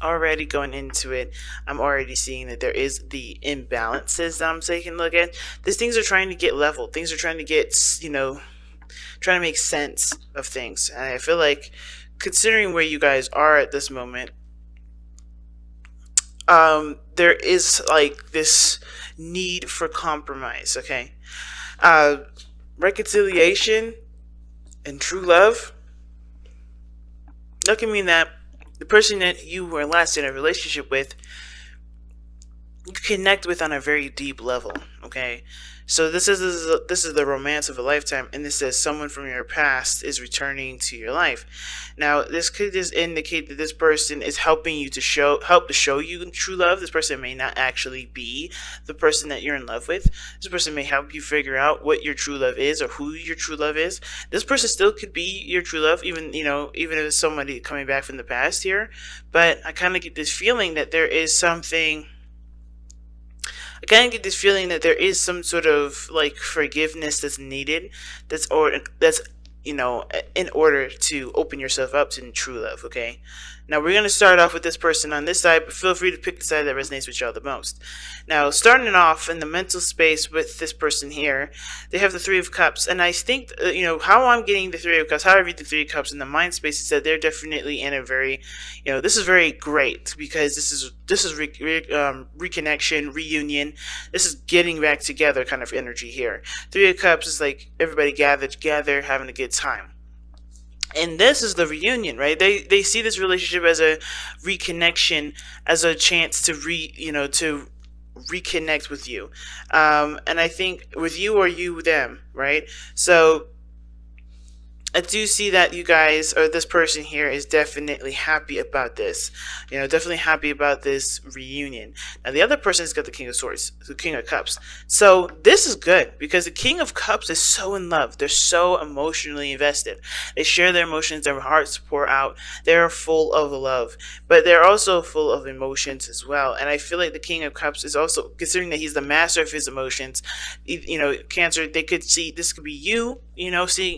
already going into it, I'm already seeing that there is the imbalances that I'm taking a look at. These things are trying to get leveled. Things are trying to get, trying to make sense of things. And I feel like, considering where you guys are at this moment, there is like this need for compromise. Okay, uh, reconciliation and true love. That can mean that the person that you were last in a relationship with, you connect with on a very deep level. Okay, so this is the romance of a lifetime, and this says someone from your past is returning to your life. Now, this could just indicate that this person is helping you to show you true love. This person may not actually be the person that you're in love with. This person may help you figure out what your true love is or who your true love is. This person still could be your true love, even if it's somebody coming back from the past here. But I kind of get this feeling that there is something. I kind of get this feeling that there is some sort of like forgiveness that's needed, that's in order to open yourself up to true love. Okay, now we're gonna start off with this person on this side, but feel free to pick the side that resonates with y'all the most. Now, starting it off in the mental space with this person here, they have the Three of Cups, and I think how I'm getting the Three of Cups, how I read the Three of Cups in the mind space is that they're definitely in a very, this is very great because this is reconnection, reunion. This is getting back together kind of energy here. Three of Cups is like everybody gathered together, having a good time. And this is the reunion, right? They see this relationship as a reconnection, as a chance to to reconnect with you. And I think with you or you them, right? So I do see that you guys, or this person here, is definitely happy about this. Definitely happy about this reunion. Now, the other person has got the King of Swords, the King of Cups. So this is good because the King of Cups is so in love. They're so emotionally invested. They share their emotions, their hearts pour out. They're full of love, but they're also full of emotions as well. And I feel like the King of Cups is also, considering that he's the master of his emotions, Cancer, they could see this could be you,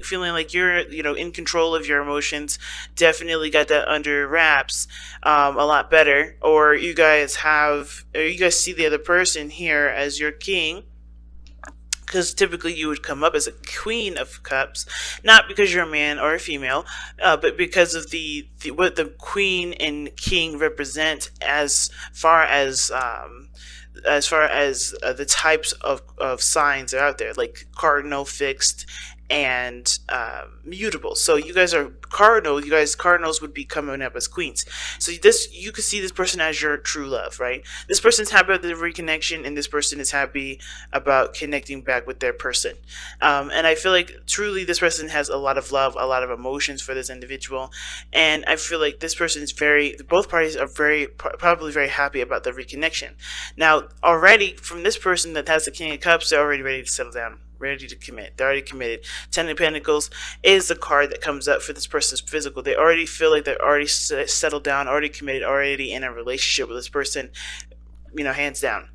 feeling like you're in control of your emotions, definitely got that under wraps a lot better. Or you guys see the other person here as your king, because typically you would come up as a Queen of Cups, not because you're a man or a female, but because of what the Queen and King represent as far as the types of signs that are out there, like cardinal, fixed, and mutable. So you guys are cardinal. You guys cardinals would be coming up as queens. So you could see this person as your true love, right? This person's happy about the reconnection, and this person is happy about connecting back with their person. And I feel like truly this person has a lot of love, a lot of emotions for this individual, and I feel like this person is both parties are probably very happy about the reconnection. Now, already from this person that has the King of Cups, they're already ready to settle down, ready to commit. They're already committed. Ten of Pentacles is the card that comes up for this person's physical. They already feel like they're already settled down, already committed, already in a relationship with this person, hands down.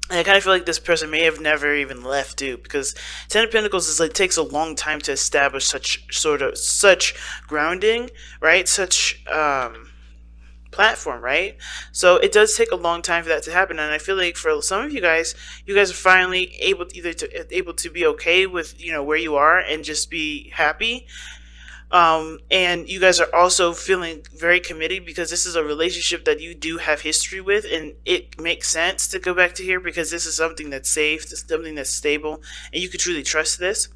And I kind of feel like this person may have never even left too, because Ten of Pentacles is like takes a long time to establish such grounding, right? Such platform, right? So it does take a long time for that to happen, and I feel like for some of you guys are finally able to be okay with where you are and just be happy. And you guys are also feeling very committed because this is a relationship that you do have history with, and it makes sense to go back to here because this is something that's safe, this is something that's stable, and you can truly trust this.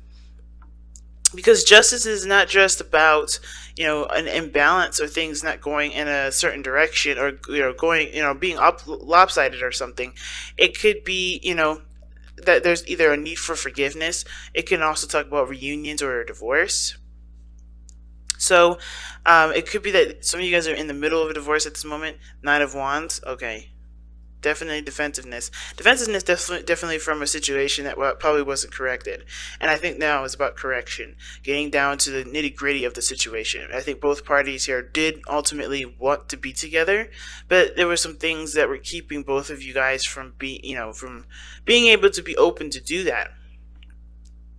Because justice is not just about an imbalance or things not going in a certain direction, or going being lopsided or something. It could be that there's either a need for forgiveness. It can also talk about reunions or a divorce. So it could be that some of you guys are in the middle of a divorce at this moment. Nine of Wands. Okay. Definitely defensiveness. Defensiveness definitely from a situation that probably wasn't corrected. And I think now it's about correction, getting down to the nitty-gritty of the situation. I think both parties here did ultimately want to be together, but there were some things that were keeping both of you guys from being able to be open to do that.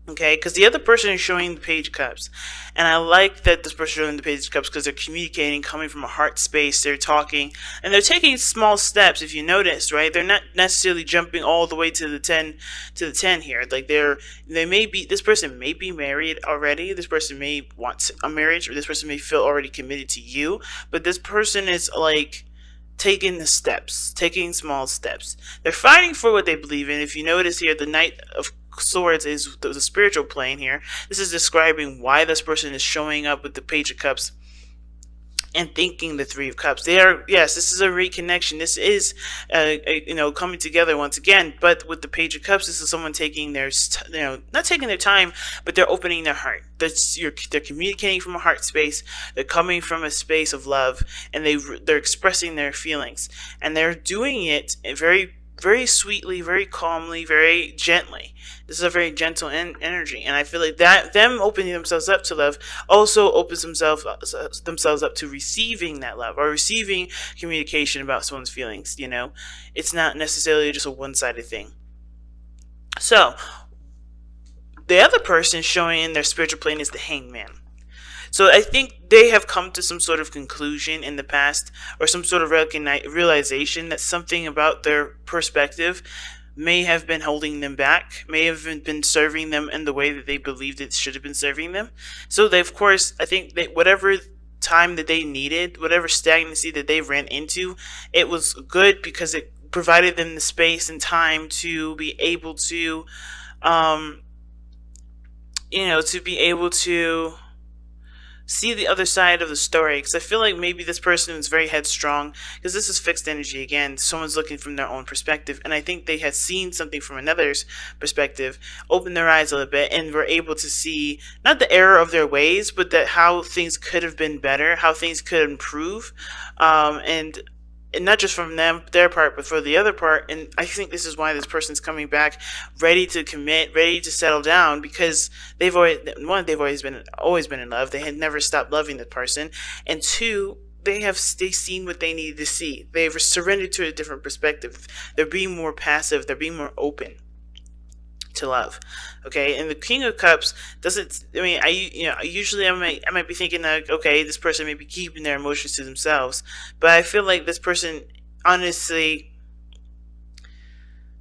Okay, because the other person is showing the Page of Cups, and I like that this person is showing the Page of Cups because they're communicating, coming from a heart space. They're talking, and they're taking small steps. If you notice, right, they're not necessarily jumping all the way to the ten here. Like they may be, this person may be married already. This person may want a marriage, or this person may feel already committed to you. But this person is like taking the steps, taking small steps. They're fighting for what they believe in. If you notice here, the Knight of Swords is the spiritual plane here. This is describing why this person is showing up with the Page of Cups and thinking the Three of Cups. They are, yes, this is a reconnection. This is coming together once again. But with the Page of Cups, this is someone taking their not taking their time, but they're opening their heart. They're communicating from a heart space. They're coming from a space of love, and they're expressing their feelings, and they're doing it very, very sweetly, very calmly, very gently. This is a very gentle energy, and I feel like that them opening themselves up to love also opens themselves up to receiving that love, or receiving communication about someone's feelings. It's not necessarily just a one-sided thing. So the other person showing in their spiritual plane is the Hangman. So I think they have come to some sort of conclusion in the past, or some sort of realization that something about their perspective may have been holding them back, may have been serving them in the way that they believed it should have been serving them. So they, of course, I think that whatever time that they needed, whatever stagnancy that they ran into, it was good because it provided them the space and time to be able to, to be able to see the other side of the story, because I feel like maybe this person is very headstrong, because this is fixed energy again. Someone's looking from their own perspective, and I think they had seen something from another's perspective, opened their eyes a little bit, and were able to see not the error of their ways, but that how things could have been better, how things could improve, and not just from their part, but for the other part. And I think this is why this person's coming back, ready to commit, ready to settle down, because they've always been in love. They had never stopped loving the person, and two, they've seen what they needed to see. They've surrendered to a different perspective. They're being more passive. They're being more open to love. Okay, and the King of Cups doesn't, I mean, I might be thinking like, okay, this person may be keeping their emotions to themselves, but I feel like this person, honestly,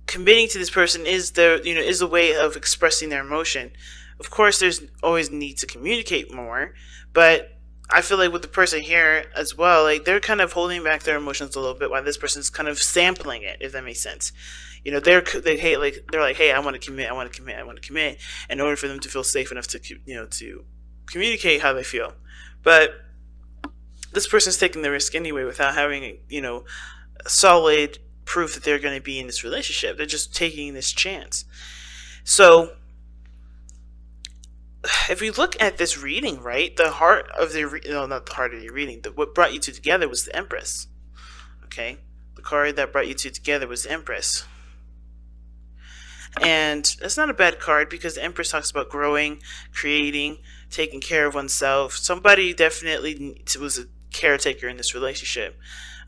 committing to this person is a way of expressing their emotion. Of course, there's always need to communicate more, but I feel like with the person here as well, like they're kind of holding back their emotions a little bit while this person's kind of sampling it, if that makes sense. They're like, hey, I want to commit, I want to commit, I want to commit, in order for them to feel safe enough to to communicate how they feel. But this person's taking the risk anyway without having solid proof that they're going to be in this relationship. They're just taking this chance. So if we look at this reading, right, the heart of the not the heart of your reading, what brought you two together was the Empress. Okay, the card that brought you two together was the Empress. And that's not a bad card, because the Empress talks about growing, creating, taking care of oneself. Somebody definitely was a caretaker in this relationship.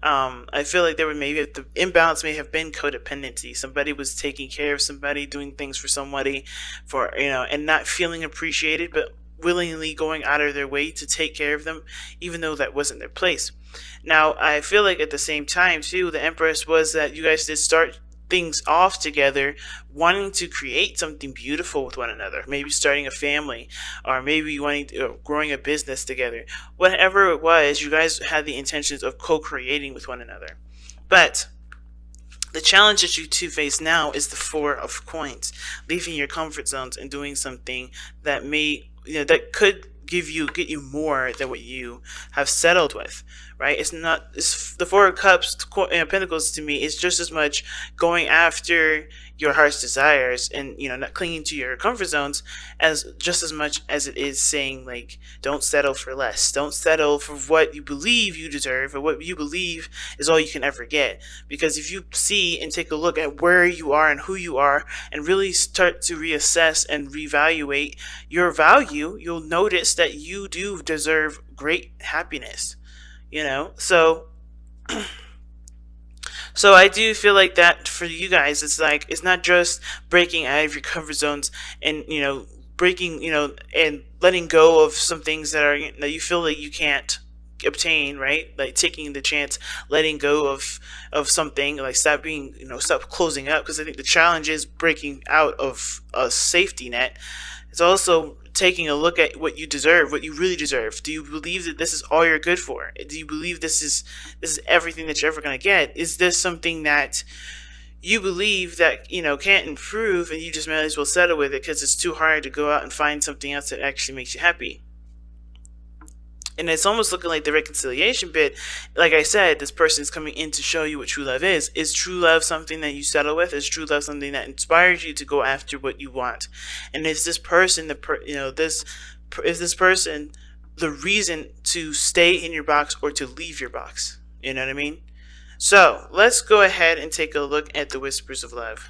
I feel like there were maybe the imbalance may have been codependency. Somebody was taking care of somebody, doing things for somebody, and not feeling appreciated, but willingly going out of their way to take care of them, even though that wasn't their place. Now, I feel like at the same time too, the Empress was that you guys did start things off together, wanting to create something beautiful with one another, maybe starting a family, or maybe growing a business together. Whatever it was, you guys had the intentions of co-creating with one another. But the challenge that you two face now is the Four of Coins, leaving your comfort zones and doing something that that could get you more than what you have settled with, right? It's the Four of Cups, Pentacles, to me is just as much going after your heart's desires and not clinging to your comfort zones, as just as much as it is saying, like, don't settle for less, don't settle for what you believe you deserve or what you believe is all you can ever get. Because if you see and take a look at where you are and who you are, and really start to reassess and reevaluate your value, you'll notice that you do deserve great happiness. So I do feel like that for you guys, it's not just breaking out of your comfort zones and breaking, and letting go of some things that you feel like you can't obtain, right? Like taking the chance, letting go of something, like stop closing up, because I think the challenge is breaking out of a safety net. It's also taking a look at what you deserve, what you really deserve. Do you believe that this is all you're good for? Do you believe this is everything that you're ever going to get? Is this something that you believe that can't improve, and you just might as well settle with it because it's too hard to go out and find something else that actually makes you happy? And it's almost looking like the reconciliation bit. Like I said, this person is coming in to show you what true love is. Is true love something that you settle with? Is true love something that inspires you to go after what you want? And is this person is this person the reason to stay in your box or to leave your box? You know what I mean? So let's go ahead and take a look at the whispers of love.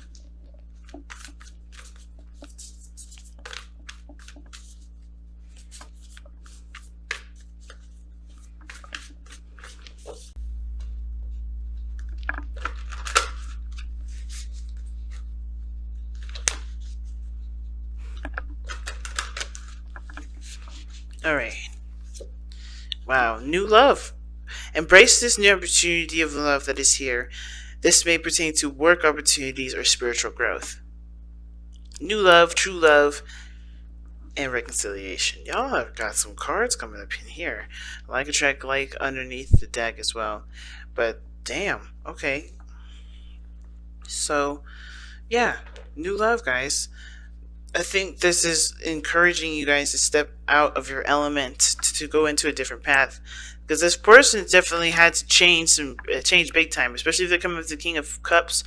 All right. Wow, new love. Embrace this new opportunity of love that is here. This may pertain to work opportunities or spiritual growth. New love, true love, and reconciliation. Y'all have got some cards coming up in here. Like a track like underneath the deck as well. But damn, okay. So, yeah, new love, guys. I think this is encouraging you guys to step out of your element, to go into a different path, because this person definitely had to change big time, especially if they're coming with the King of Cups.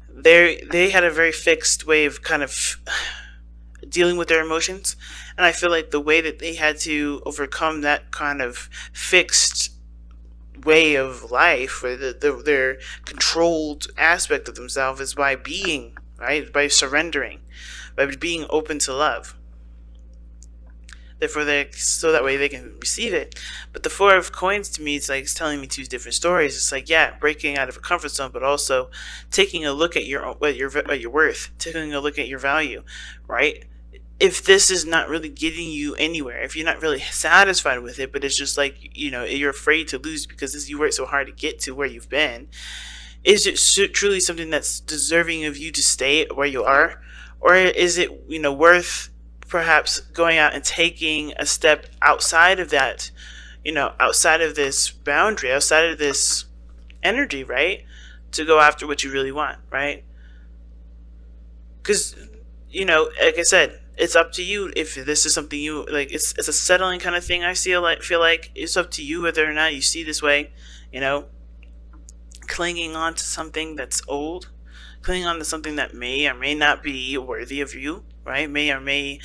They had a very fixed way of kind of dealing with their emotions, and I feel like the way that they had to overcome that kind of fixed way of life, or their controlled aspect of themselves, is by being, right, by surrendering, by being open to love. Therefore, so that way they can receive it. But the Four of Coins to me, it's telling me two different stories. It's like, yeah, breaking out of a comfort zone, but also taking a look at your worth, taking a look at your value, right? If this is not really getting you anywhere, if you're not really satisfied with it, but it's just like, you're afraid to lose because you worked so hard to get to where you've been, is it truly something that's deserving of you to stay where you are? Or is it, worth perhaps going out and taking a step outside of that, outside of this boundary, outside of this energy, right? To go after what you really want, right? Because, like I said, it's up to you if this is something you like. It's a settling kind of thing. I feel like it's up to you whether or not you see this way, clinging on to something that's old, clinging on to something that may or may not be worthy of you, right? May or may,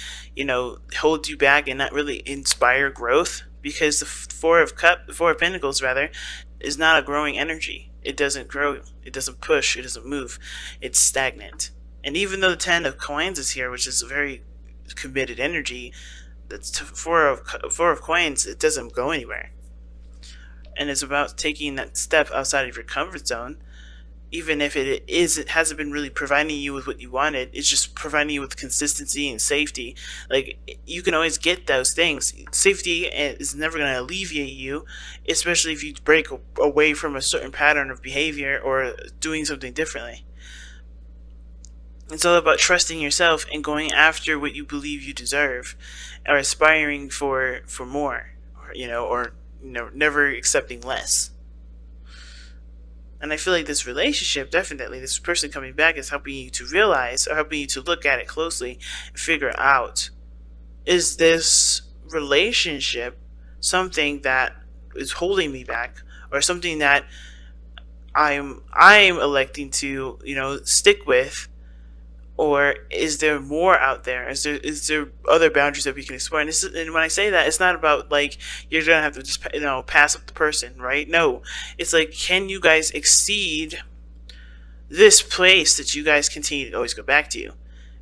hold you back and not really inspire growth, because the Four of Pentacles rather, is not a growing energy. It doesn't grow, it doesn't push, it doesn't move. It's stagnant. And even though the Ten of Coins is here, which is a very committed energy, that's Four of Coins, it doesn't go anywhere. And it's about taking that step outside of your comfort zone. Even if it hasn't been really providing you with what you wanted, it's just providing you with consistency and safety. Like, you can always get those things. Safety is never going to alleviate you, especially if you break away from a certain pattern of behavior or doing something differently. It's all about trusting yourself and going after what you believe you deserve, or aspiring for more, or never accepting less. And I feel like this relationship, definitely, this person coming back, is helping you to realize, or helping you to look at it closely and figure out, is this relationship something that is holding me back, or something that I'm electing to, stick with? Or is there more out there? Is there other boundaries that we can explore? And when I say that, it's not about like you're gonna have to just pass up the person, right? No, it's like, can you guys exceed this place that you guys continue to always go back to,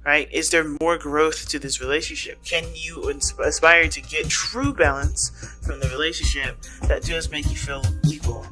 right? Is there more growth to this relationship? Can you aspire to get true balance from the relationship that does make you feel equal?